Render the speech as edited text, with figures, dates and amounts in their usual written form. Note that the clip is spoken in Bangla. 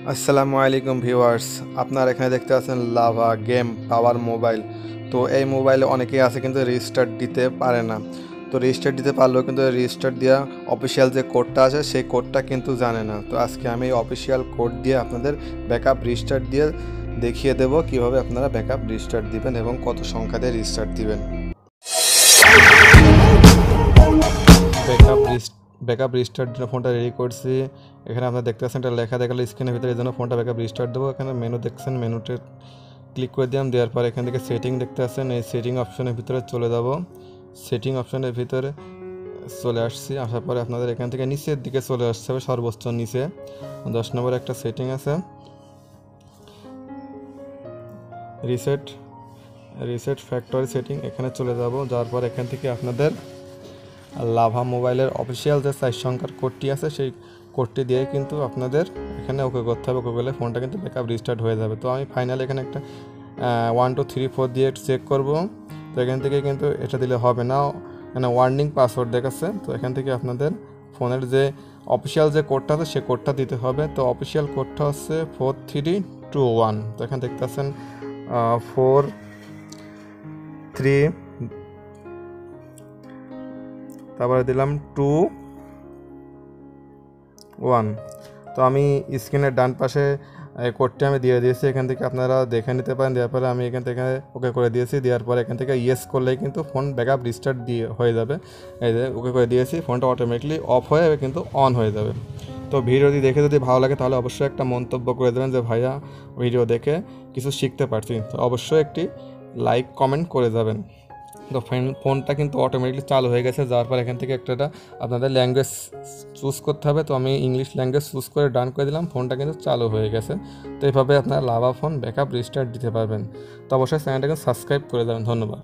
আসসালামু আলাইকুম ভিউয়ার্স, আপনারা এখানে দেখতে পাচ্ছেন লাভা গেম পাওয়ার মোবাইল। তো এই মোবাইলে অনেকেই আছে কিন্তু রিস্টার্ট দিতে পারে না। তো রিস্টার্ট দিতে পারলেও কিন্তু রিস্টার্ট দেওয়া অফিসিয়াল যে কোডটা আছে সেই কোডটা কিন্তু জানে না। তো আজকে আমি এই অফিসিয়াল কোড দিয়ে আপনাদের ব্যাকআপ রিস্টার্ট দিয়ে দেখিয়ে দেব কিভাবে আপনারা ব্যাকআপ রিস্টার্ট দিবেন এবং কত সংখ্যা দিয়ে রিস্টার্ট দিবেন। ব্যাকআপ ব্যাকআপ রিস্টার্ট জন্য ফোনটা রেডি করছি। এখানে আপনারা দেখতে পাচ্ছেন একটা লেখা দেখালো স্ক্রিনের ভিতরে, এই জন্য ফোনটা ব্যাকআপ রিস্টার্ট দেবো। এখানে মেনু দেখছেন, মেনুতে ক্লিক করে দিলাম। দেওয়ার পর এখান থেকে সেটিং দেখতে পাচ্ছেন, এই সেটিং অপশনের ভিতরে চলে যাব। সেটিং অপশনের ভিতরে চলে আসছি, আসার পরে আপনাদের এখান থেকে নিচের দিকে চলে আসতে হবে, সর্বোচ্চ নিচে 10 নম্বরে একটা সেটিং আছে, রিসেট রিসেট ফ্যাক্টরি সেটিং। এখানে চলে যাব। যাওয়ার পর এখান থেকে আপনাদের লাভা মোবাইলের অফিসিয়াল যে 4 সংখ্যার কোডটি আছে সেই কোডটি দিয়ে কিন্তু আপনাদের এখানে ওকে করতে হবে। ওকে করলে ফোনটা কিন্তু ব্যাকআপ রিস্টার্ট হয়ে যাবে। তো আমি ফাইনালি এখানে একটা 1 2 3 4 দিয়ে চেক করব। তো এখান থেকে কিন্তু এটা দিলে হবে না, মানে ওয়ার্নিং পাসওয়ার্ড দেখাচ্ছে। তো এখান থেকে আপনাদের ফোনের যে অফিসিয়াল যে কোডটা আছে সে কোডটা দিতে হবে। তো অফিসিয়াল কোডটা হচ্ছে 4321। তো এখানে দেখতে পাচ্ছেন 4 3, তারপরে দিলাম 2 1। তো আমি স্ক্রিনের ডান পাশে কোডটি আমি দিয়ে দিয়েছি, এখান থেকে আপনারা দেখে নিতে পারেন। দেওয়ার পরে আমি এখান থেকে ওকে করে দিয়েছি। দেওয়ার পরে এখান থেকে ইয়েস করলেই কিন্তু ফোন ব্যাকআপ রিস্টার্ট দিয়ে হয়ে যাবে। এই যে ওকে করে দিয়েছি, ফোনটা অটোমেটিকলি অফ হয়ে কিন্তু অন হয়ে যাবে। তো ভিডিওটি দেখে যদি ভালো লাগে তাহলে অবশ্যই একটা মন্তব্য করে দেবেন যে ভাইয়া ভিডিও দেখে কিছু শিখতে পারছি। তো অবশ্যই একটি লাইক কমেন্ট করে যাবেন। তো ফোনটা কিন্তু অটোমেটিকলি চালু হয়ে গেছে। যাওয়ার পর এখান থেকে একটা আপনাদের ল্যাঙ্গুয়েজ চুজ করতে হবে। তো আমি ইংলিশ ল্যাঙ্গুয়েজ চুজ করে ডান করে দিলাম, ফোনটা কিন্তু চালু হয়ে গেছে। তো এইভাবে আপনারা লাভা ফোন ব্যাকআপ রিস্টার্ট দিতে পারবেন। তো অবশ্যই চ্যানেলটাকে সাবস্ক্রাইব করে দেবেন। ধন্যবাদ।